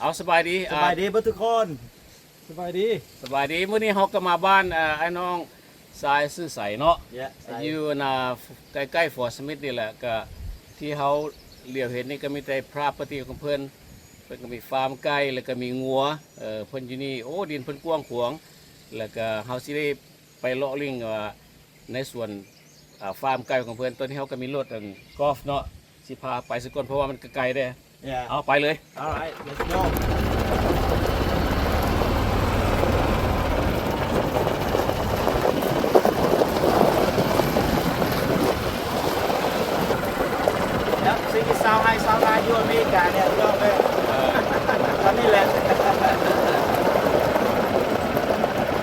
เอาสบายดีสบายดีเพื่อนทุกคนสบายดีมื้อนี้เฮาก็มาบ้านไอ้น้องสายซื่อใสเนาะ อยู่ใกล้ๆฟอร์สมิธนี่แหละก็ที่เฮาเหลียวเห็นนี่ก็มีแต่พระปฏิของเพิ่นก็มีฟาร์มไก่แล้วก็มีงัวเพิ่นอยู่นี่โอ้ดินเพิ่นกว้างขวางแล้วก็เฮาสิได้ไปเลาะลิงในส่วนฟาร์มไก่ของเพิ่นตอนนี้เฮาก็มีรถกอล์ฟเนาะสิพาไปสักก่อนเพราะว่ามันไกลเด้เอาไปเลย Alright let's go แล้วสิ่งที่สาวให้สาวนาอยู่อเมริกาเนี่ยเรื่องเลยตอนนี้แหละ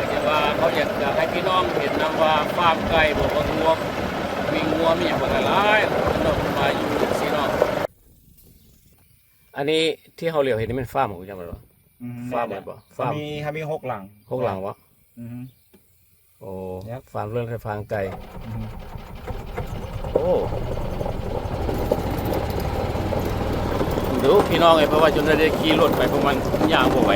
แต่ว่าเขาอยากให้พี่น้องเห็นนำว่าฟาร์มไก่บอกว่างัวมีอย่างบ่หลายเนาะมาอยู่สิเนาะอันนี้ที่เขาเหลียวเห็นนี่มันฟาร์มของจังบ่ล่ะฟาร์มบ่ฟาร์มมี6 หลัง6 หลังวะโอ้ฟาร์มเรื่องฟาร์มไก่โอ้ดูพี่น้องไอ้เพราะว่าจนได้ขี่รถไปประมาณย่างบ่ไหว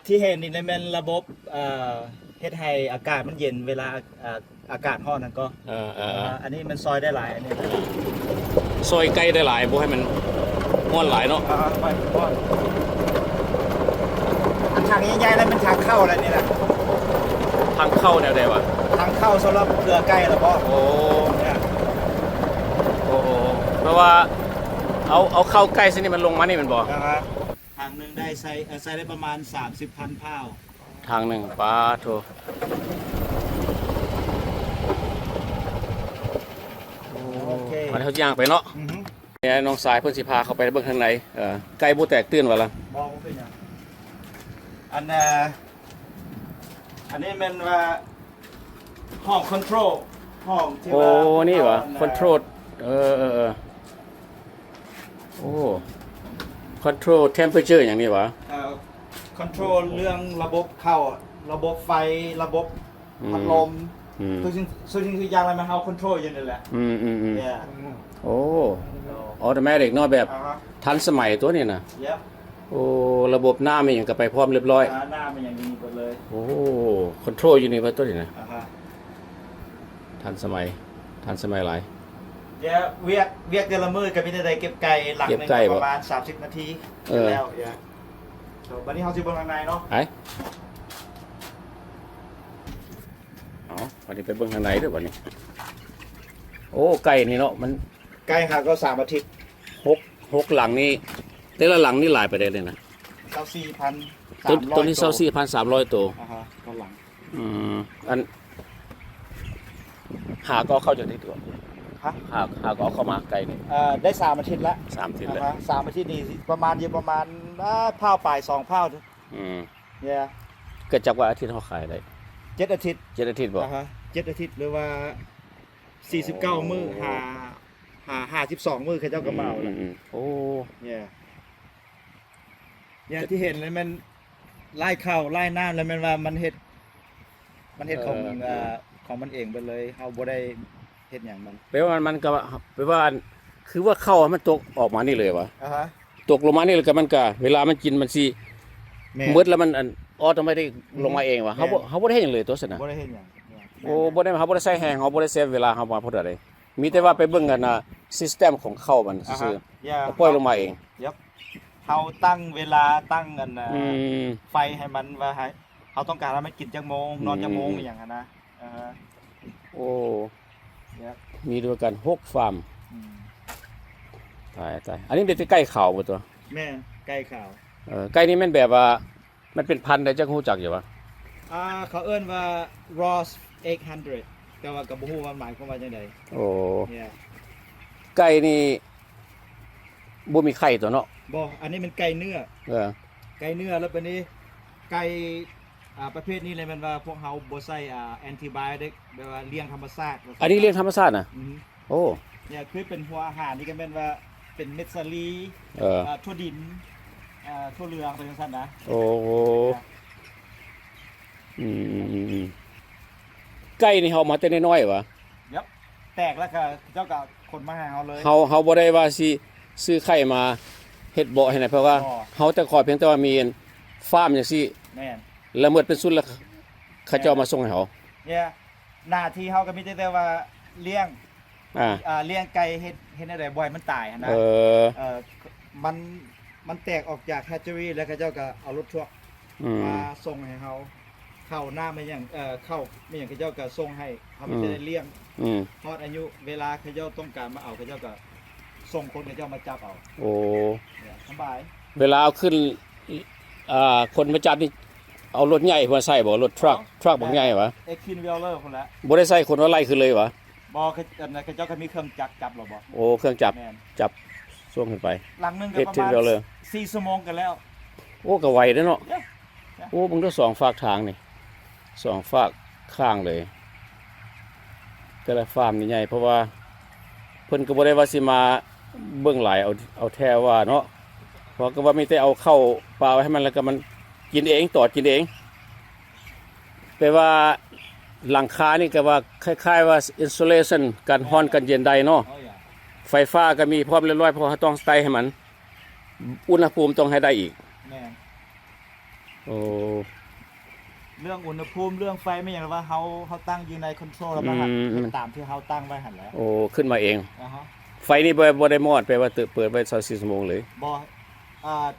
ที่เห็นนี่เป็นระบบเฮ็ดให้อากาศมันเย็นเวลาอากาศร้อนนั่นก็อันนี้มันซอยได้หลายอันนี้ซอยไก่ได้หลายบ่ให้มันม้วนหลายเนาะอันทางใหญ่ๆแล้วมันทางเข้าอะไรนี่แหละทางเข้าแนวใดวะทางเข้าสำหรับเครือไก่แล้วพ่อโอ้เพราะว่าเอาเข้าใกล้ซินี่มันลงมานี่มันบ่ทางนึงได้ใส่ได้ประมาณ30,000 พาวทางหนึ่งปาโถโอเคมันเขาย่างไปเนาะเนี่ยน้องสายเพิ่นสิพาเข้าไปเบิ่งข้างในไก่บ่แตกตื่นวะล่ะบ่เป็นหยังอันนี้มันว่าห้องคอนโทรลห้องที่ว่าโอ้นี่วะคอนโทรลโอ้คอนโทรลเทมเพอเรเจอร์อย่างนี้วะคอนโทรลเรื่องระบบเข้าระบบไฟระบบพัดลมทุกสิ่งทุกอย่างอะไรมันเอาคอนโทรลอยู่นี่แหละโอ้ออโตเมติกเนาะแบบทันสมัยตัวนี้นะโอ้ระบบน้ำมันอย่างกับไปพร้อมเรียบร้อยหน้ามันอย่างนี้หมดเลยโอ้คอนโทรลอยู่นี่ว่าตัวนี้นะทันสมัยหลายเวียกเดือนละมื้อกับพี่ได้เก็บไก่หลักนึงประมาณ30 นาทีแล้ววันนี้เขาสิเบิ่งข้างในเนาะวันนี้ไปเบิ่งข้างในด้วยวันนี้โอ้ไก่นี่เนาะมันไก่ค่ะก็3 อาทิตย์6 หลังนี่แต่ละหลังนี่หลายไปได้เลยนะ24,300ตัวนี้24,300ตัวก็หลังอันหาก็เข้าจากที่ตัวหาก็เข้ามาไก่นี่ได้3 อาทิตย์ละ3 อาทิตย์แล้ว3 อาทิตย์นี่ประมาณพาวปลาย2 พาวเนี่ยเกิดจากว่าอาทิตย์เขาขายได้7 อาทิตย์7 อาทิตย์บ่7 อาทิตย์หรือว่า49 มื้อ52 มื้อเขาเจ้าก็เมาแล้วโอ้เนี่ยที่เห็นเลยมันไล่เข้าไล่น้ำแล้วมันว่ามันเฮ็ดของมันเองไปเลยเฮาบ่ได้เฮ็ดหยังมันแปลว่ามันก็แปลว่าคือว่าเข้ามันตกออกมานี่เลยวะตกลงมานี่แล้วก็มันก็เวลามันกินมันสิมืดแล้วมันออโตเมติกลงมาเองวะเฮาบ่ได้เฮ็ดหยังเลยตัวซั่นน่ะบ่ได้เฮ็ดหยังโอ้บ่ได้เฮาบ่ได้ใส่แห้งเฮาบ่ได้เซฟเวลาเฮามาพุ่นอะไรมีแต่ว่าไปเบิ่งกันซิสเต็มของเข้ามันซื่อๆปล่อยลงมาเองเฮาตั้งเวลาตั้งกันไฟให้มันว่าให้เฮาต้องการให้มันกินจักโมงนอนจักโมงอย่างนั้นนะโอ้มีด้วยกัน6 ฟาร์มตายอันนี้เป็นใกล้เขาบ่ตัวแม่ใกล้เขาใกล้นี้แม่นแบบว่ามันเป็นพันธุ์ได้จักฮู้จักอยู่วะเขาเอิ้นว่า Ross 800แต่ว่าก็บ่ฮู้ว่าหมายความว่าจังได๋โอ้ไก่นี่บ่มีไข่ตัวเนาะบ่อันนี้มันไก่เนื้อไก่เนื้อแล้วบัดนี้ไก่ประเภทนี้เลยมันว่าพวกเฮาบ่ใส่แอนติไบโอติกแบบว่าเลี้ยงธรรมชาติอันนี้เลี้ยงธรรมชาติน่ะโอ้เนี่ยคือเป็นหัวอาหารนี่ก็แม่นว่าเป็นเม็ดสาลีถั่วดินถั่วเหลืองไปจังซั่นนะโอ้ ไก่นี่เฮามาแต่น้อยๆวะ ยับแตกแล้วก็เจ้าก็คนมาให้เฮาเลย เฮาบ่ได้ว่าสิซื้อไข่มาเฮ็ดบ่ให้นะเพราะว่า บ่ เฮาแต่ขอเพียงแต่ว่ามีฟาร์มจังซี่ แม่น แล้วเมื่อเป็นสุดแล้วเขาเจ้ามาส่งให้เฮา เนี่ยหน้าที่เฮาก็มีแต่ว่าเลี้ยง อ่า เลี้ยงไก่เฮ็ดอะไรบ่อยมันตายหั้นนะ เออ มันแตกออกจากแฮชเจอรี่แล้วเขาเจ้าก็เอารถทัวร์ อืม มาส่งให้เฮาเข้าหน้าไม่อย่างเข้าไม่อย่างเขาเจ้าก็ส่งให้เฮาไม่ได้เลี้ยง อืม ฮอดอายุเวลาเขาเจ้าต้องการมาเอาเขาเจ้าก็ส่งคนเขาเจ้ามาจับเอา โอ้ เนี่ยสบาย เวลาเอาขึ้นคนมาจับนี่เอารถใหญ่มาใส่บ่รถทรัคบ่ใหญ่วะ เอ็กคินเวลเลอร์คนละ บ่ได้ใส่คนว่าไล่ขึ้นเลยวะ บ่เขาเจ้าก็มีเครื่องจับหรอบ่ โอ้เครื่องจับ แม่น ส่งขึ้นไป หลังหนึงก็ เอ็ด ประ ทิน มาณ เวลเลอร์ 4ชั่วโมงกันแล้ว โอ้ก็ไวเด้อเนาะ เนี่ย โอ้มึงต้องสองฝากทางนี่สองฝากข้างเลย แต่ละฟาร์มนี่ใหญ่เพราะว่าเพิ่นก็บ่ได้ว่าสิมาเบิ่งหลายเอาแท้ว่าเนาะเพราะก็ว่ามีแต่เอาเข้าปลาไว้ให้มันแล้วก็มันกินเองตอดกินเองแปลว่าหลังคานี่ก็ว่าคล้ายๆว่า insulation กันร้อนกันเย็นได้เนาะ โอ้ย ไฟฟ้าก็มีพร้อมเรียบร้อยเพราะว่าต้องใส่ให้มัน อุณหภูมิต้องให้ได้อีก แม่น โอ้ เรื่องอุณหภูมิเรื่องไฟไม่อย่างว่าเขาตั้งยิงในคอนโทรลแล้วมันหันตามที่เขาตั้งไว้หันแล้ว โอ้ขึ้นมาเอง อ่าฮะ ไฟนี่บ่ได้มอดแปลว่าเปิดไว้24ชั่วโมงเลย บอ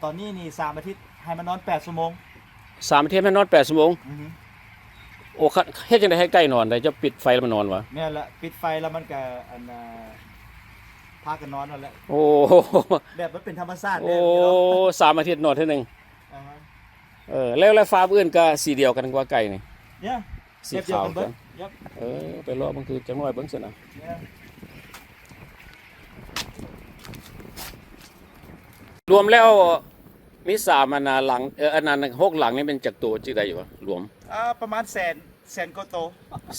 ตอนนี้นี่3 อาทิตย์ให้มันนอน8 ชั่วโมง 3อาทิตย์ให้นอน8ชั่วโมง อือฮึ โอ้เฮ็ดจังได๋ให้ใกล้นอนได้จะปิดไฟแล้วมันนอนวะ แม่นละปิดไฟแล้วมันก็พากันนอนนั่นแหละ โอ้ แบบมันเป็นธรรมชาติ โอ้ เนี่ย 3อาทิตย์นอนเท่านึง อ่าฮะ แล้วฟาร์มอื่นก็สีเดียวกันกว่าไก่นี่ เนี่ย สี แบบเดียว ขาว กันเบิ กั ด น ยับ ไปรอมันคือจังน้อยเบิ่งซั่นน่ะ เนี่ย รวมแล้วมี3อันน่ะหลังอันนั้น6หลังนี่เป็นจักตัวจิได้อยู่วะรวม ประมาณแสนกว่าโต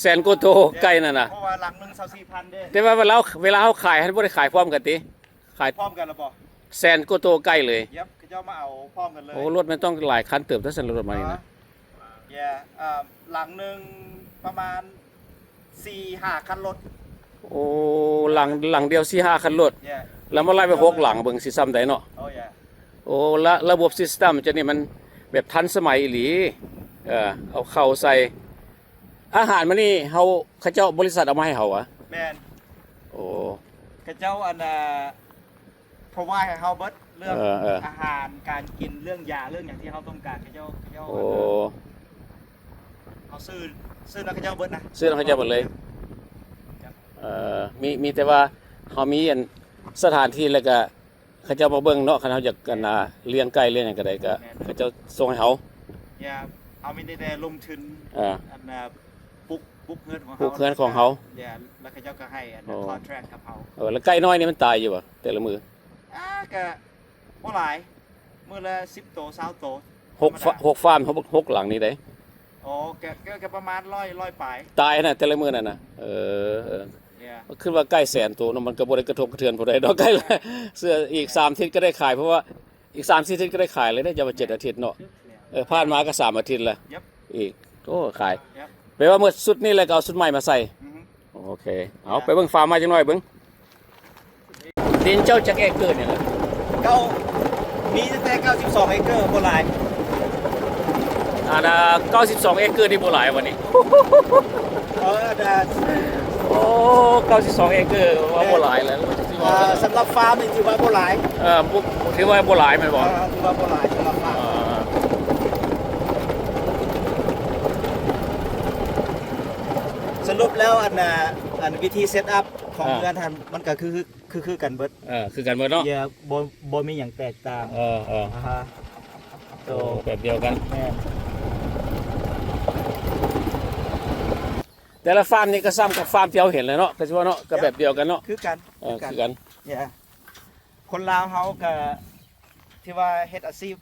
แสนกว่าโตวไก่นั่นน่ะ เพราะว่าหลังหนึง24,000เด้ แต่ว่าเวลาเขาขายให้บ่ได้ขายพร้อมกันติขาย พร้อมกันแล้วบ่ แสนกว่าโตวไก่เลย ยับเขาเจ้ามาเอาพร้อมกันเลย โอ้รถมันต้องหลายคันเติบถ้าสันรถมานี่นะ หลังหนึงประมาณ4-5 คันรถ โอ้หลังเดียว4-5คันรถ เนี่ย แล้วมาไล่ไป6หลังเบิ่งสิซ้ำใดเนาะ โอ้ย โอ้ละระบบซิสเต็มจะนี่มันแบบทันสมัยอีหลีเอาเข้าใส่อาหารมานี่เขาเจ้าบริษัทเอามาให้เฮาอะ แม่น โอ้ เขาเจ้าเพราะว่าให้เฮาเบิดเรื่อง อาหารการกินเรื่องยาเรื่องอย่างที่เขาต้องการเขาเจ้า โอ้ เขาซื้อแล้วเขาเจ้าเบิดนะ ซื้อแล้วเขาเจ้าหมดเลยมีแต่ว่าเฮามีอันสถานที่แล้วก็เขาเจ้ามาเบิ่งเนาะคันเฮาอยากกันเลี้ยงไก่เลี้ยงหยังก็ได้ก็เขาเจ้าส่งให้เฮา อย่าเอาไม่ได้แต่ลงทุน อ่า ปุ๊กเงินของ ปลูกเฮือนของเขา อย่าแล้วเขาเจ้าก็ให้คอนแทรคกับเขา แล้วไก่น้อยนี่มันตายอยู่บ่แต่ละมือ ก็บ่หลายมื้อละ10 โต20 โต 6ฟาร์ม6หลังนี่ได้ โอ้ก็ประมาณ100ปลาย ตายนะแต่ละมือนั่นน่ะเนี่ย ขึ้นว่าใกล้แสนตัวเนาะมันก็บ่ได้กระทบกระเทือนผู้ใดดอกใกล้ละเสื้ออีก3อาทิตย์ก็ได้ขายเพราะว่าอีก3-4อาทิตย์ก็ได้ขายเลยได้จะว่า7อาทิตย์เนาะผ่านมาก็3อาทิตย์ละ ยับ อีกโอ้ขาย ยับ แปลว่าเมื่อสุดนี่แล้วก็เอาสุดใหม่มาใส่ อือฮึ โอเคเอาไปเบิ่งฟาร์มมาจังหน่อยเบิ่งดินเจ้าจักเอเกิดเนี่ยล่ะ มีแต่92 เอเกอร์บ่หลาย 92เอเกิดนี่บ่หลายวันนี้ แต่ โอ้92เอเกิดว่าบ่หลายแล้วสิว่า สำหรับฟาร์มนี่ถือว่าบ่หลาย บ่ถือว่าบ่หลายแม่นบ่ ถือว่าบ่หลายสำหรับฟาร์มสรุปแล้วอันวิธีเซตอัพของเรือนทันมันก็คือกันเบิด คือกันหมดเนาะ อย่าบ่มีหยังแตกต่าง นะฮะ โตแบบเดียวกัน แม่น แต่ละฟาร์มนี่ก็ซ้ำกับฟาร์มที่เราเห็นเลยเนาะก็สิว่าเนาะก็แบบเดียวกันเนาะ คือกัน คือกัน เนี่ยคนลาวเฮาก็ที่ว่าเฮ็ดอาชีพ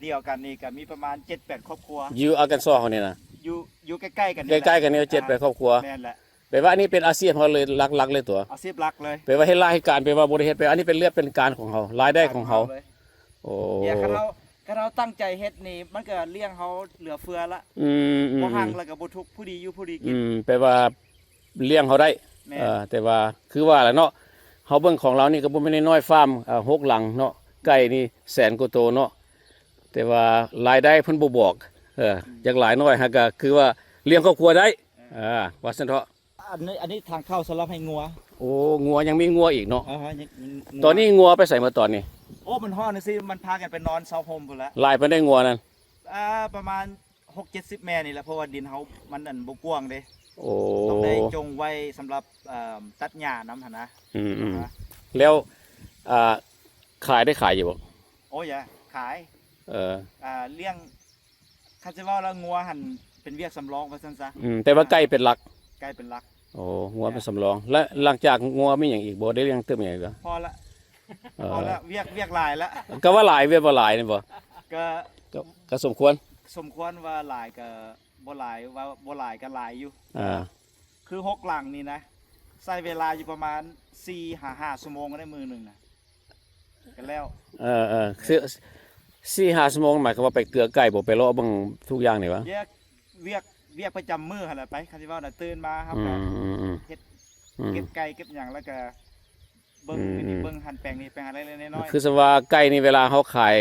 เดียวกันนี่ก็มีประมาณ 7-8 ครอบครัว อยู่อากันซอเขานี่นะ อยู่ใกล้ๆกัน ใกล้ๆกันนี่7-8ครอบครัว แม่นแหละ แปลว่าอันนี้เป็นอาชีพเขาเลยหลักๆเลยตัว อาชีพหลักเลย แปลว่าเฮ็ดรายการแปลว่าบ่ได้เฮ็ดแปลว่าอันนี้เป็นเลือดเป็นการของเขารายได้ของเขา เลย โอ้ เนี่ยคันเฮา ก็เราตั้งใจเฮ็ดนี่มันก็เลี้ยงเขาเหลือเฟือละ บ่หังแล้วก็บ่ทุกข์ผู้ดีอยู่ผู้ดีกิน แปลว่าเลี้ยงเขาได้ แม่ แต่ว่าคือว่าแหละเนาะเฮาเบิ่งของเรานี่ก็บ่แม่นน้อยๆฟาร์ม6หลังเนาะไก่นี่แสนกว่าโตวเนาะแต่ว่ารายได้เพิ่นบ่บอกจักหลายน้อยฮะก็คือว่าเลี้ยงครอบครัวได้ว่าซั่นเถาะ อันนี้ทางเข้าสำหรับให้งัว โอ้งัวยังมีงัวอีกเนาะ ยัง ตอนนี้งัวไปใส่มาตอนนี้ โอ้มันฮ้อนน่ะสิมันพากันไปนอนเซาโฮมพุ่นละ ลายไปได้งัวนั่น ประมาณ 6-70 แม่นี่แหละเพราะว่าดินเฮามันอันบ่กว้างเด้ โอ้ ต้องได้จงไว้สำหรับตัดหญ้านำหั่นนะ แล้วขายได้ขายอยู่บ่ โอ้ยขาย เออ เลี้ยงคันสิว่าแล้วงัวหั่นเป็นเวียกสำรองว่าซั่นซะ แต่ว่าไก่เป็นหลัก ไก่เป็นหลัก โอ้งัวเป็นสำรอง และหลังจากงัวมีอย่างอีกบ่ได้เลี้ยงเติมอย่างอีกเหรอ พอละพอละเวียกหลายละ ก็ว่าหลายเว้ยบ่หลายนี่บ่ ก็ ก็สมควร สมควรว่าหลายก็บ่หลายว่าบ่หลายก็หลายอยู่ คือ6หลังนี่นะใช้เวลาอยู่ประมาณ4-5 ชั่วโมงก็ได้มือหนึงนะก็แล้ว คือ4-5 ชั่วโมงหมายความว่าไปเกลือไก่บ่ไปเลาะเบิ่งทุกอย่างนี่วะ เวียกประจำมื้อหั่นแหละไปคันสิว่าน่ะตื่นมาครับ อื ก็ ม เฮ็ดเก็บไก่เก็บหยังแล้วก็เบิ่งเบิ่งหั่นแปลงนี่แปลงอะไรเล็กๆน้อย คือสว่าไก่นี่เวลาเขาขาย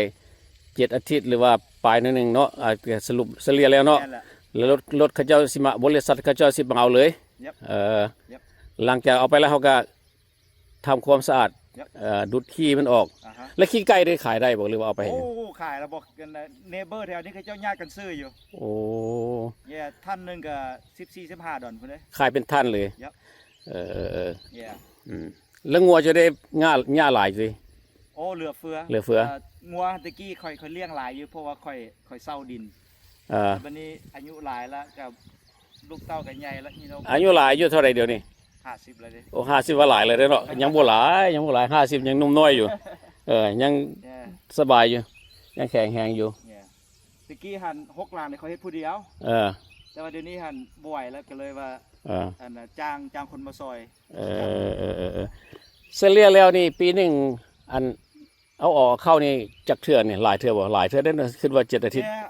7 อาทิตย์หรือว่าปลายนึงเนาะสรุปเฉลี่ยแล้วเนาะ นั่นแหละ แล้วรถเขาเจ้าสิมาบริษัทเขาเจ้าสิมาเอาเลย Yep. Yep. หลังจากเอาไปแล้วเขาก็ทำความสะอาด Yep. ดูดขี้มันออก อ่าฮะ แล้วขี้ไก่ได้ขายได้บ่หรือว่าเอาไปให้ โอ้ขายแล้วบอกกันเนเบอร์แถวนี้เขาเจ้าญาติกันซื้ออยู่ โอ้ เนี่ยท่านหนึงก็14-15 ดอลพุ่นเด้ ขายเป็นท่านเลย Yep. yeah. แล้วงัวจะได้ง่าหลายสิ โอ้เหลือเฟือ เหลือเฟือ งัวตะกี้ค่อยเลี้ยงหลายอยู่เพราะว่าค่อยเซาดิน บัดนี้อายุหลายแล้วกับลูกเต้าก็ใหญ่แล้วนี่เนาะ อายุหลายอายุเท่าไหร่เดี๋ยวนี้ 50แล้วเด้ โอ้50ว่าหลายเลยเด้อเนาะยังบ่หลาย50ยังหนุ่มน้อยอยู่ยัง เนี่ย สบายอยู่ยังแข็งแรงอยู่ เนี่ยตะกี้หัน6หลังนี่เขาเฮ็ดผู้เดียว เออ แต่ว่าเดี๋ยวนี้หันบ่ไหวแล้วก็เลยว่า เออ อันน่ะจ้างคนมาซอย เฉลี่ยแล้วนี่ปีหนึงอันเอาออกเข้านี่จักเทื่อนี่หลายเทื่อบ่หลายเทื่อได้คิดว่า7 อาทิตย์ เนี่ย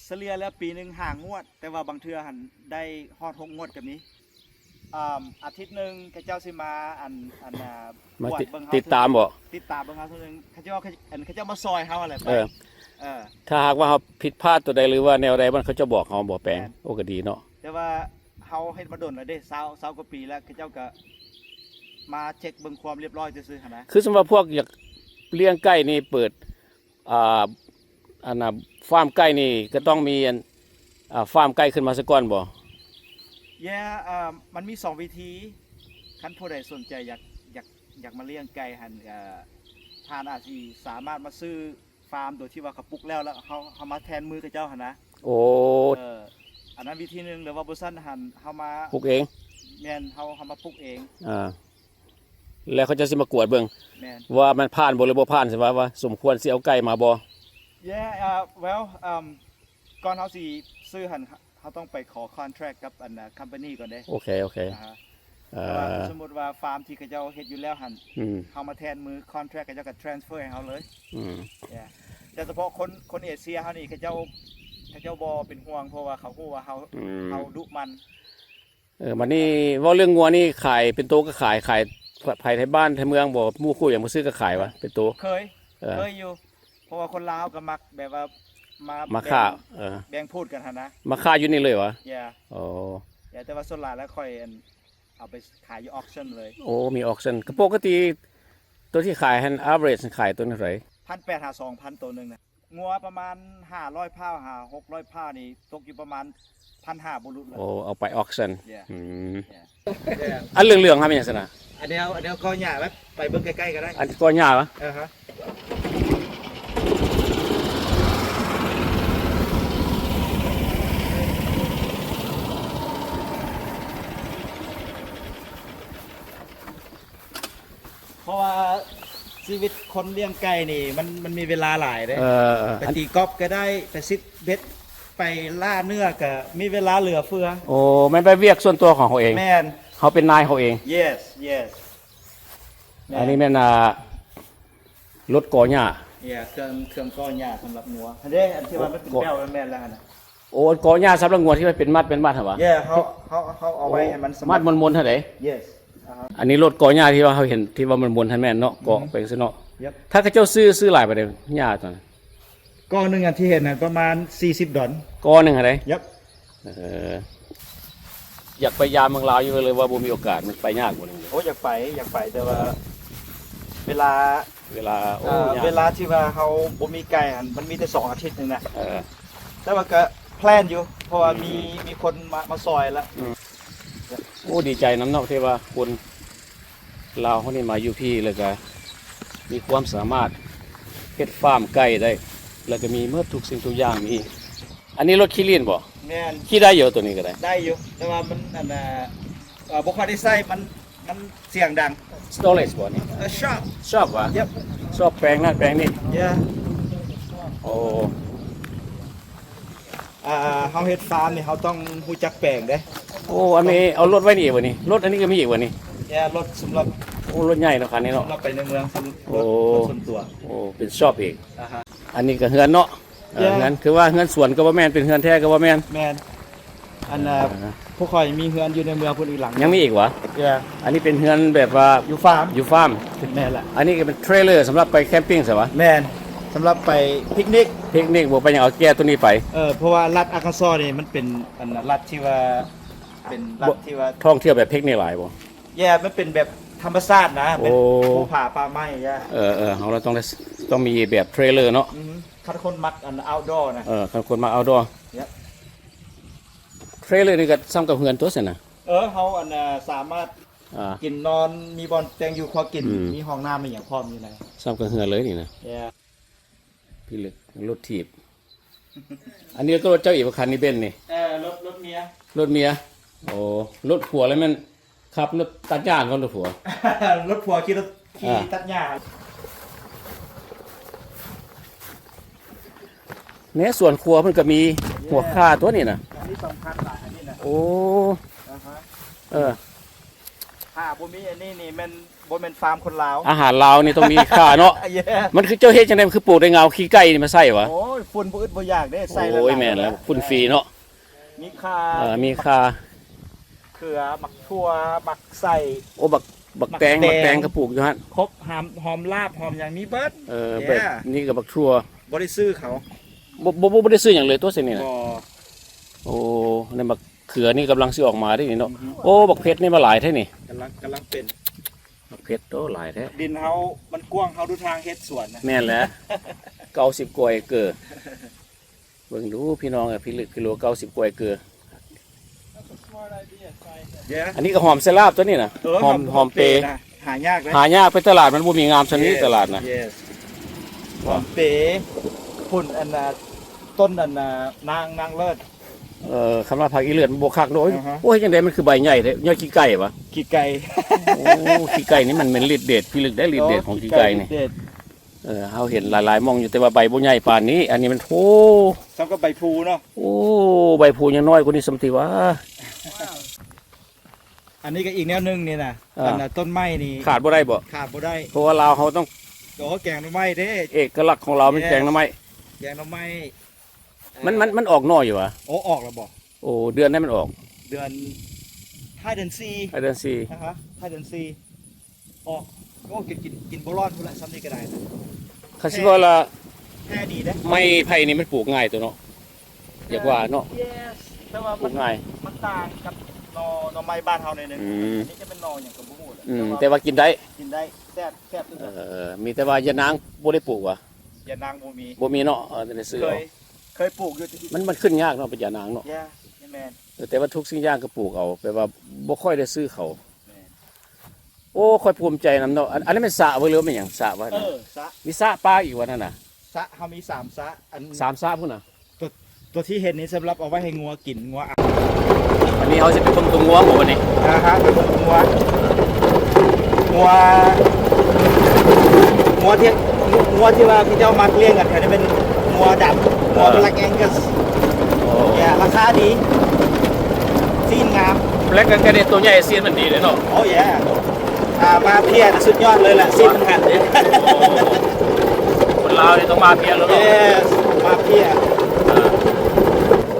เฉลี่ยแล้วปีหนึงห่างงวด แต่ว่าบางเทื่อหันได้ฮอด6งวดกับนี้อาทิตย์หนึงเขาเจ้าสิมามา บวชเบิ่งเฮา ติดตามบ่ ติดตามเบิ่งเฮาเทื่อนึงเขาเจ้าเขาเจ้ามาซอยเฮาอะไรไป ถ้าหากว่าเขาผิดพลาดตัวใดหรือว่าแนวใดมันเขาจะบอกเขาบ่แปลงโอ้ก็ดีเนาะ แต่ว่าเฮาเฮ็ดมาดนแล้วเด้20กว่าปีแล้วเขาเจ้าก็มาเช็คเบิ่งความเรียบร้อยซื่อๆหั่นนะ คือสมมุติว่าพวกอยากเลี้ยงไก่นี่เปิดอันน่ะฟาร์มไก่นี่ก็ต้องมีฟาร์มไก่ขึ้นมาซะก่อนบ่ มันมี2วิธีคันผู้ใดสนใจอยากมาเลี้ยงไก่หั่นทานอาจสิสามารถมาซื้อฟาร์มโดยที่ว่าเขาปลูกแล้วเฮามาแทนมือกับเจ้าหั่นนะ โอ้ อันนั้นวิธีหนึงหรือว่าบ่ซั่นหั่นเฮามา ปลูกเอง แม่นเฮามาปลูกเอง แล้วเขาจะสิมากวดเบิ่ง แม่น ว่ามันผ่านบ่หรือบ่ผ่านสิว่าสมควรสิเอาไก่มาบ่ well ก่อนเฮาสิซื้อหั่นเฮาต้องไปขอ contract กับcompany ก่อนเด้ โอเคแต่ว่าสมมุติว่าฟาร์มที่เขาเจ้าเฮ็ดอยู่แล้วหั่นเฮามาแทนมือ contract เขาเจ้าก็ transfer ให้เฮาเลยแต่เฉพาะคนเอเชียเฮานี่เขาเจ้าบ่เป็นห่วงเพราะว่าเขาฮู้ว่าเฮาดุมัน บัดนี้เว้าเรื่องงัวนี่ขายเป็นโตก็ขายภายในบ้านในเมืองบ่หมู่คู่อย่างมาซื้อก็ขายวะเป็นโต เคยอยู่เพราะว่าคนลาวก็มักแบบว่ามาค่าแบ่งพูดกันหั่นนะ มาค่าอยู่นี่เลยวะ โอ้แต่ว่าส่วนหลายแล้วค่อยเอาไปขายอยู่ออคชั่นเลย โอ้มีออคชั่นก็ปกติตัวที่ขายหั่น average ขายตัวเท่าไหร่ 1,800 หา 2,000 ตัวนึงนะงัวประมาณ500พาวหา600พาวนี่ตกอยู่ประมาณ 1,500 บ่หลุดเลยโอ้เอาไปออคชั่น Yeah. อันเหลืองๆครับเป็นหยังซั่นน่ะ อันเดียวก็หญ้าไว้ไปเบิ่งใกล้ๆก็ได้ อันก็หญ้าวะ เพราะว่าชีวิตคนเลี้ยงไก่นี่มันมีเวลาหลายเด้ไปตีกอล์ฟก็ได้ไปซิดเบ็ดไปล่าเนื้อก็มีเวลาเหลือเฟือ โอ้มันไปเวียกส่วนตัวของเขาเอง แม่น เขาเป็นนายเขาเอง yes อันนี้แม่นรถก่อหญ้า เครื่องก้อนหญ้าสำหรับงัวอันนี้อันที่ว่ามันเป็นแป้วแม่นแล้วนะ โอ้กอหญ้าสำหรับงัวที่มันเป็นมัดเหรอวะ เขาเอาไว้ให้มัน มัดมนๆเท่าไหร่ yes อันนี้รถกอหญ้าที่ว่าเขาเห็นที่ว่ามันมนท่านแม่นเนาะกอไปซะเนาะ Yep ถ้าเขาเจ้าซื้อหลายไปเลยหญ้าตอนนั้น ก้อนหนึงอันที่เห็นน่ะประมาณ$40 กอหนึงเท่าไหร่ Yep อยากไปยามเมืองลาวอยู่เลยว่าบ่มีโอกาสมันไปยากกว่านึง โอ้อยากไปแต่ว่า เวลา เวลาโอ้ยาก เวลาที่ว่าเขาบ่มีไก่หันมันมีแต่2 อาทิตย์นึงน่ะ เออ แต่ว่าก็แพลนอยู่ เพราะว่ามีคนมาซอยแล้ว โอ้ดีใจน้ำเนอกที่ว่าคนลาวเขานี่มาอยู่พี่แล้วก็มีความสามารถเฮ็ดฟาร์มไก่ได้ แล้วก็มีเมื่อทุกสิ่งทุกอย่างมี อันนี้รถขี้เลียนบ่ แม่น ขี้ได้เยอะตัวนี้ก็ได้ ได้อยู่ แต่ว่ามันอันน่ะบ่ค่อยได้ใช้มันเสียงดัง storage บ่นี่ sharp ชอบวะ Yep ชอบแปลงนั่นแปลงนี่ yeah โอ้ เฮาเฮ็ดฟาร์มนี่เฮาต้องรู้จักแปลงเด้ โอ้อันนี้เอารถไว้นี่อีกวะนี่รถอันนี้ก็มีอีกวะนี่ รถสำหรับ โอ้รถใหญ่เนาะคันนี้เนาะ สำหรับไปในเมืองสำหรับ โอ้ รถส่วนตัว โอ้เป็นชอบอีก ฮะ อันนี้ก็เฮือนเนาะเฮือนคือว่าเฮือนสวนก็บ่แม่นเป็นเฮือนแท้ก็บ่แม่น แม่นอันพวกข่อยมีเฮือนอยู่ในเมืองพุ่นอีกหลัง ยังมีอีกวะ yeah อันนี้เป็นเฮือนแบบว่า อยู่ฟาร์ม อยู่ฟาร์ม แม่นละ อันนี้ก็เป็นเทรลเลอร์สำหรับไปแคมปิ้งใช่ปะ แม่นสำหรับไปปิกนิก เทคนิคบอกไปอย่างเอาแก้ตัวนี้ไป เพราะว่ารัฐอาร์คันซอนี่มันเป็นอันรัฐที่ว่าเป็นรัฐที่ว่า ท่องเที่ยวแบบเทคนิคหลายบ่ มันเป็นแบบธรรมชาตินะเป็น โอ้ ภูผาป่าไม้เราต้องมีแบบเทรลเลอร์เนาะ คันคนมักอัน outdoor นะ คนมาเอาดอ Yep เทรลเลอร์นี่ก็ซ้ำกับเฮือนตัวสินะ เฮาอันสามารถ อ่า กินนอนมีบอลแตงอยู่พอกิน อืม มีห้องน้ำมีอย่างพร้อมอยู่ใน ซ้ำกับเฮือนเลยนี่นะ yeah พี่ลึกรถถีบ อันนี้ก็รถเจ้าอีกคันนี้เบนซ์นี่ รถเมีย รถเมียโอ้รถผัวแล้วมันขับรถตัดหญ้าก่อนรถผัว รถผัวขี่อ่า ตัดหญ้า เนี่ยส่วนครัวมันก็มีหัวค่าตัวนี้นะ อันนี้สำคัญหลายอันนี้นะ โอ้ ถ้าบ่มีอันนี้นี่มันบ่แม่นฟาร์มคนลาว อาหารลาวนี่ต้องมีค่าเนาะ Yeah มันคือเจ้าเฮ็ดจังได๋มันคือปลูกได้เงาขี้ไก่นี่มาใส่วะ โอ้ยฝุ่นบ่อึดบ่อยากเด้ใส่ละ โอ้ยแม่นแล้วคุณฟรีเนาะ มีค่า มีค่า เขือหมักทั่วหมักใส่ โอ้บักแตง บักแตง ก็ปลูกอยู่หั่น ครบหอมลาบหอมอย่างนี้เบิด แบบนี้ก็บักทั่ว บ่ได้ซื้อเขา บ่ได้ซื้อหยังเลยตัวเสินี่น่ะ บ่ โอ้ในบักเขือนี่กำลังสิออกมาได้นี่เนาะโอ้บักเพชรนี่มาหลายแท้นี่ กำลังเป็น บักเพชรโตหลายแท้ ดินเฮามันกว้างเฮาดูทางเฮ็ดสวนนะ แม่นแหละ90กว่าเอเกอร์เบิ่งดูพี่น้องพี่ลึกกิโล90กว่าเอเกอร์ Yeah อันนี้ก็หอมเซลาบตัวนี้น่ะหอมเป นะหายากเลย หายากไปตลาดมันบ่มีงามชนิดตลาดนะ Yes หอมเปพุ่นอันน่ะต้นอันน่ะนางเลิศ คำว่าผักอีเลือดมันบวคักโอ้ย อ่าฮะ โอ้ยยังไงมันคือใบใหญ่เด้ยอดขี้ไก่ปะ ขี้ไก่ โอ้ขี้ไก่นี่มันเป็นฤทธิ์เดชพี่ลึกได้ฤทธิ์เดชของขี้ไก่นี่ เด็ด เฮาเห็นหลายๆมองอยู่แต่ว่าใบบ่ใหญ่ปานนี้ อันนี้มันโธ่ ซ้ำกับใบพลูเนาะ โอ้ใบพูยังน้อยกว่านี้สมติว่า อันนี้ก็อีกแนวหนึงนี่นะ อ่า อันน่ะต้นไม้นี่ ขาดบ่ได้บ่ ขาดบ่ได้ เพราะว่าลาวเขาต้อง โอ้แกงหน่อไม้เด้ เอกลักษณ์ของเราเป็นแกงหน่อไม้ แกงหน่อไม้ มันออกน้อยอยู่วะ โอ้ออกแล้วบ่ โอ้เดือนนั้นมันออก เดือน5เดือน4 เดือนสี่ นะคะ5เดือน4ออกโอ้กินบ่รอดพุ่นละซ้ำนี่ก็ได้นะ คันสิว่าละ แค่ดีเด้ ไม้ไผ่นี่มันปลูกง่ายตัวเนาะอยากว่าเนาะ Yes แต่ว่า ปลูกง่าย มันต่างกับหน่อไม้บ้านเฮาหน่อยหนึง อืม อันนี้จะเป็นหน่ออย่างกับบ่ฮู้แหละ แต่ว่ากินได้ กินได้แซ่บทุกอย่าง มีแต่ว่ายานางบ่ได้ปลูกว่ะ อย่านางบ่มี บ่มีเนาะได้ซื้อ เค เอา ยเคยปลูกอยู่ที่ มันขึ้นยากเนาะเป็นยานางเนาะ ย่านี่แม่น แต่ว่าทุกสิ่งอย่างก็ปลูกเอาแปลว่าบ่ค่อยได้ซื้อเขา แม่น โอ้ค่อยภูมิใจนำเนาะอันนี้นเป็นสระบ่หรือว่าเป็นหยังสระวะ สระ มีสระปลาอีกวะนั่นน่ะ สระเฮามี3สระอัน 3สระพุ่นน่ะ ตัวที่เห็นนี้สำหรับเอาไว้ให้งัวกินงัวอาบ วันนี้เฮาสิไปเบิ่งตัวงัวหมู่บัดนี้ นะฮะเป็นงัวที่ว่าพี่เจ้ามักเลี้ยงกันแถวนี้เป็นงัวดำงัว Black Angus โอ้ เนี่ยราคาดีซีนงาม แล้วก็กระเด็นตัวใหญ่เสียนมันดีเลยเนาะ โอ้ยมาเพียรสุดยอดเลยแหละซีนมันหันเนี่ย ค คนลาวนี่ต้องมาเพียแล้ว เย เนาะ สมาเพีย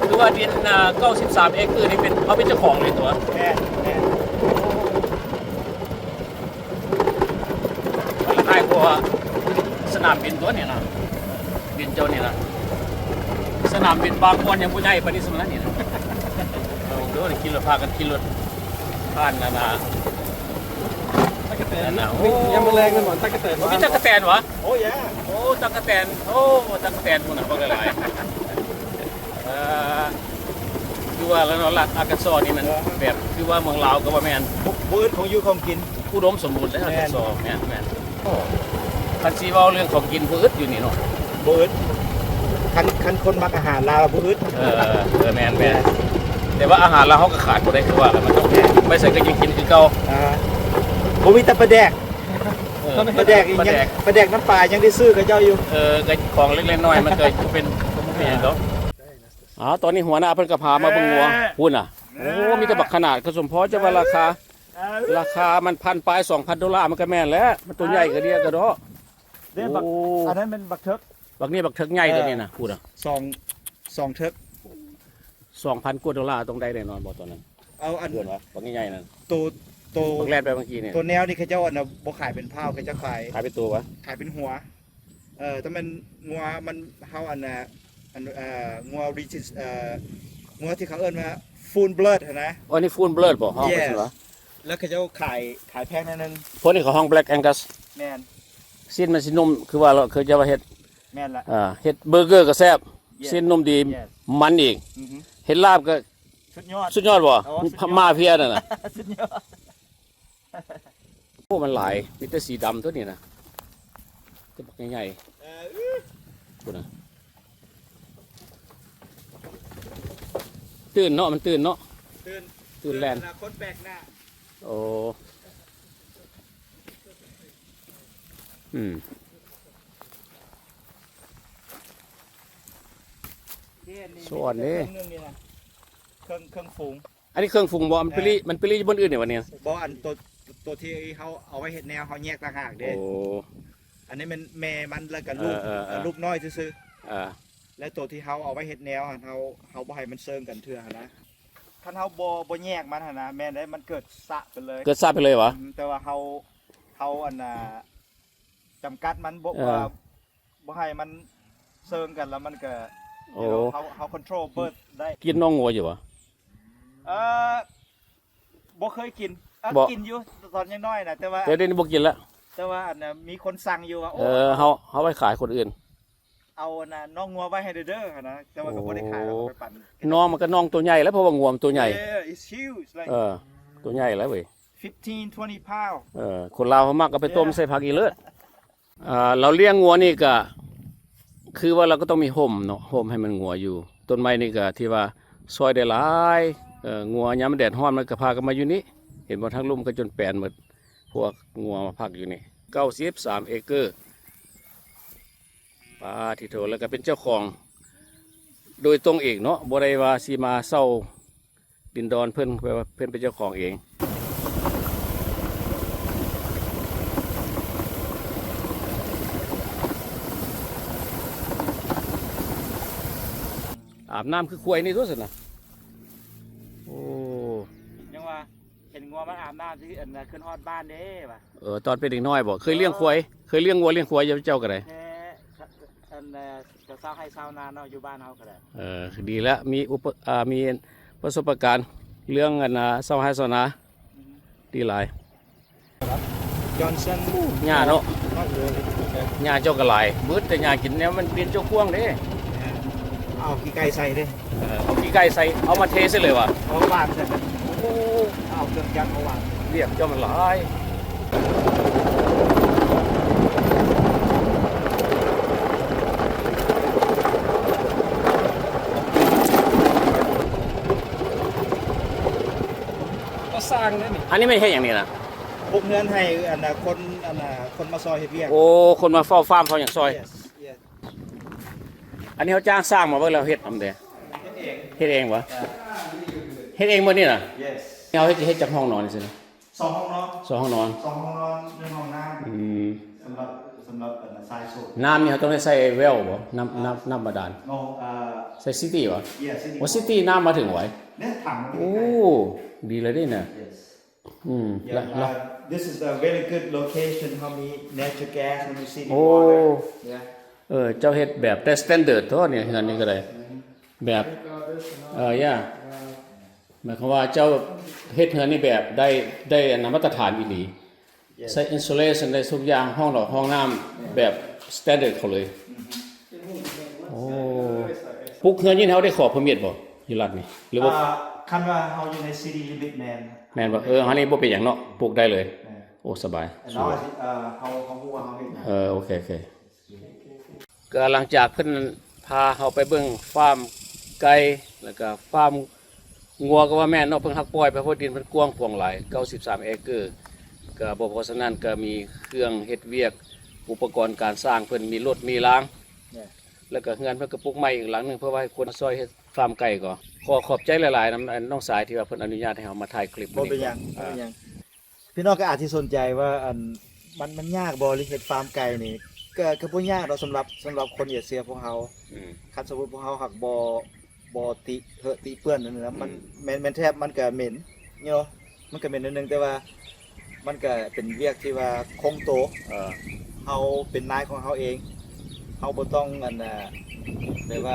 คือว่าดิน93 เอเคอร์นี่เป็นเขาเป็นเจ้าของเลยตัว แม่แม่ มันง่ายกว่าสนามบินตัวนี้นะบินเจ้านี่นะสนามบินบางคนยังผู้ใหญ่ปานนี้สมัยนั้นนี่นะเดี๋ยวกินรถพากันกินรถผ่านนะนั่นนะโอ้ ยังมาแรงกันหมดตะกะแตน มีตะกะแตนวะ โอ้ยะ โอ้ตะกะแตนโอ้ตะกะแตนพวกนั้นพวกหลายคือว่าแล้วเนาะหลักอากาศนี่มันแบบคือว่าเมืองลาวก็ว่าแม่น บื้นของอยู่ของกิน อุดมสมบูรณ์แล้วอากาศแม่นแม่นคันซีเว้าเรื่องของกินพืชอยู่นี่เนาะ บื้นคันคนมักอาหารลาวบื้น แม่นแม่นแต่ว่าอาหารเราเขาก็ขาดบ่ได้คือว่าแล้วมันต้องไม่ใส่ก็ยังกินคือเก่า บ่มีแต่ปลาแดกปลาแดกอีกยังปลาแดกน้ำปลายังได้ซื้อกับเจ้าอยู่ ก็ของเล็กๆน้อยๆมันเกิดเป็นอย่างเนาะตอนนี้หัวหน้าเพิ่นก็พามาเบิ่งงัวพุ่นน่ะโอ้มีแต่บักขนาดก็สมพอจะว่าราคามัน1,000 ปลาย $2,000มันก็แม่นแล้วมันตัวใหญ่ก็เดียก็ดอก เด้บักอันนั้นเป็นบักเทิก บักนี้บักเถิกใหญ่ตัวนี้น่ะพูดอ่ะ สองเทิก $2,000 กว่าต้องได้แน่นอนบ่ตอนนั้น เอาอัน เดือนวะบักใหญ่ๆนั่น ตัว บักแรกไปเมื่อกี้นี่ ตัวแนวนี่เขาเจ้าอันน่ะบ่ขายเป็นเผาเขาจะขาย ขายเป็นตัววะ ขายเป็นหัวแต่มันงัวมันเฮาอันน่ะงัวรีจิงัวที่เขาเอิ้นว่าฟูลเบลัดนะ อ๋อนี่ฟูลเบลิดบ่ห้อง Yes เป็นเหรอ แล้วเขาเจ้าขายแพงนิดนึง พวกนี้เขาห้อง Black Angus แม่น สิ้นมันสินุ่มคือว่าเราเคยจะว่าเฮ็ด แม่นละ เฮ็ดเบอร์เกอร์ก็แซ่บ Yes สิ้นนุ่มดี Yes มันอีก อือฮึ เฮ็ดลาบก็ สุดยอด สุดยอดบ่ อ๋อสุดยอด มาเพียนั่นน่ะ สุดยอด โอ้มันหลายมีแต่สีดำตัวนี้นะตัวบักใหญ่ๆพูดนะตื่นเนาะมันตื่นเนาะ ตื่นแลน คนแปลกหน้า โอ้อืม สวัสดี เครื่องนี่นะเครื่องฝูง อันนี้เครื่องฟุงบ่มันไปรีมันไปรีบนอื่นเนี่ยวันนี้ บ่อันตัวที่เขาเอาไว้เฮ็ดแนวเขาแยกต่างหากเด้ โอ้ อันนี้มันแม่มันแล้วก็ลูก ลูกน้อยซื่อ อ่า ๆและตัวที่เขาเอาไว้เฮ็ดแนวเขาบ่ให้มันเซิงกันเทื่อหั่นนะคันเขาบ่แยกมันหั่นนะแม่นได้มันเกิดสะไปเลย เกิดทราบไปเลยวะ แต่ว่าเขาอันน่ะจำกัดมันบ่ เออ ว่าบ่ให้มันเซิงกันแล้วมันก็ โอ้ เขาคอนโทรลเบิร์ดได้ กินน้องงัวอยู่วะ เออบ่เคยกิน บ่ กินอยู่ตอนยังน้อยนะแต่ว่า เดี๋ยวนี้บ่กินละ แต่ว่าอันน่ะมีคนสั่งอยู่ว่าโอ้ เขาไปขายคนอื่น เอาน่ะน้องงัวไว้ให้เด้อๆนะแต่ว่าก็บ่ได้ขายเราไปปั่น น้องมันก็น้องตัวใหญ่แล้วเพราะว่างัวมันตัวใหญ่ Yeah, it's huge like ตัวใหญ่แล้วเว้ย 15-20 pounds คนลาวเขามักก็ไปต้มใส่ผักอีเลิศเราเลี้ยงงัวนี่ก็คือว่าเราก็ต้องมีห่มเนาะห่มให้มันงัวอยู่ ต้นไม้นี่ก็ที่ว่าซอยได้หลายงัวยามมันแดดร้อนมันก็พากันมาอยู่นี่เห็นบ่ทั้งลุ่มก็จนแปลนหมดพวกงัวมาพักอยู่นี่93 เอเคอร์ปาที่โถแล้วก็เป็นเจ้าของ โดยตรงเองเนาะบ่ได้ว่าสิมาเศร้าดินดอนเพิ่นแปลว่าเพิ่นเป็นเจ้าของเองอาบน้ำคือควายนี่ตัวสินะโอ้ ยังว่าเห็นงัวมันอาบน้ำที่อันน่ะขึ้นฮอดบ้านเด้ว่ะ ตอนเป็นเด็กน้อยบ่เคยเลี้ยงควายเคยเลี้ยงวัวเลี้ยงควายเจ้าก็ได้ แท้อันน่ะจะเศร้าให้เศร้านาเนาะอยู่บ้านเฮาก็ได้ ดีแล้วมีประสบการณ์เรื่องอันเศร้าให้ศาสนาดีหลาย จอห์นสัน หญ้าเนาะ not really หญ้าเจ้าก็หลายมืดแต่หญ้ากินเนี่ยมันเป็นเจ้าควงเด้ เอาขี้ไก่ใส่เด้ เอาขี้ไก่ใส่เอามาเทใส่เลยวะ เอาวางใส่โอ้เอาเครื่องยัดมาวาง เรียบเจ้ามันหลาย ก็สร้างนั่นนี่ อันนี้ไม่ใช่อย่างนี้นะ พวกเงินให้คนมาซอยเฮ็ดเวียก โอ้คนมาเฝ้าฟาร์มเขาอย่างซอย Yes, yes อันนี้เขาจ้างสร้างมาเพื่อเราเฮ็ดทำเด้เฮ็ดเองวะเฮ็ดเองหมดนี่น่ะ yes เอาเฮ็ดจากห้องนอนนี่สินะ 2 ห้องนอน 2 ห้องนอน 2 ห้องนอน1 ห้องน้ อืม ำสำหรับ สำหรับทรายสด น้ำนี่เขาต้องได้ใส่เวลบ่น้ำบาดาล งอใส่ซิตี้บ่ yeah city ว่าซิตี้น้ำมาถึงไหว เนี่ยถังมัน โอ้ดีเลยดิเนี่ย yes แล้ว yeah this is a very good location เขามี natural gas มันมี city โอ้ water yeah เจ้าเฮ็ดแบบแต่สแตนดาร์ดเท่าเนี่ยงานนี้ก็ได้แบบย่าหมายความว่าเจ้าเฮ็ดเฮือนนี่แบบได้อันมาตรฐานอีหลีใส่อินซูเลชันได้ทุกอย่างห้องดอกห้องน้ำแบบสแตนดาร์ดเขาเลยโอ้ปลูกเฮือนนี่เขาได้ขอเพอร์มิทบ่อยู่รัฐนี่หรือว่า คันว่าเขาอยู่ใน city limit man แม่นบ่อันนี้บ่เป็นหยังเนาะปลูกได้เลยโอ้สบาย น้อยเขาพูดว่าเขาเห็น โอเคก็หลังจากเพิ่นพาเฮาไปเบิ่งฟาร์มไก่แล้วก็ฟาร์มงัวก็ว่าแม่นเนาะเพิ่นฮักปล่อยไปเพราะดินเพิ่นกว้างขวางหลาย93เอเกอร์ก็บ่พอฉะนั้นก็มีเครื่องเฮ็ดเวียกอุปกรณ์การสร้างเพิ่นมีรถมีรางแล้วก็เฮือนเพิ่นก็ปลูกใหม่อีกหลังนึงเพื่อว่าให้คนมาซอยเฮ็ดฟาร์มไก่ก็ขอบใจหลายๆนำน้องสายที่ว่าเพิ่นอนุญาตให้เฮามาถ่ายคลิป บ่เป็นหยังพี่น้องก็อาจสิสนใจว่ามันยากบ่หรือเฮ็ดฟาร์มไก่นี่ก็บ่ยากดอกสำหรับคนเอเชียพวกเฮาคันสมมุติพวกเฮาหักบ่ติเหือะติเปื้อนนั่นนะมันแม่นแทบมันก็เหม็นเนาะมันก็เหม็นนิดนึงแต่ว่ามันก็เป็นเวียกที่ว่าคงโตเฮาเป็นนายของเฮาเองเฮาบ่ต้องแต่ว่า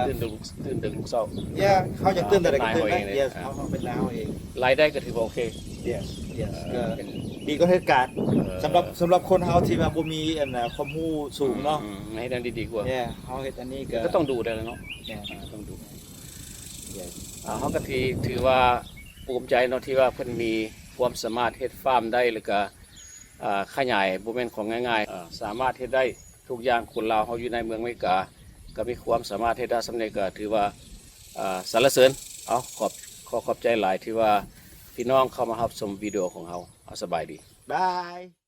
ตื่นดึกเช้า เขาจะตื่นแต่ก็ตื่นได้ yes เฮาเป็นนายเฮาเอง รายได้ก็ถือว่าโอเค yes ก็ดีก็เฮ็ดการสำหรับคนเฮาที่ว่าบ่มีความรู้สูงเนาะ ให้ดังดีๆกว่า เฮาเฮ็ดอันนี้ก็ต้องดูได้แล้วเนาะต้องดูเขาก็ถือว่าภูมิใจเนาะที่ว่าเพิ่นมีความสามารถเฮ็ดฟาร์มได้แล้วก็ขยายบ่แม่นของง่ายๆสามารถเฮ็ดได้ทุกอย่างคนลาวเฮาอยู่ในเมืองอเมริกาก็มีความสามารถเฮ็ดได้สำเร็จก็ถือว่าสรรเสริญขอบใจหลายที่ว่าพี่น้องเข้ามารับชมวิดีโอของเฮาสบายดี Bye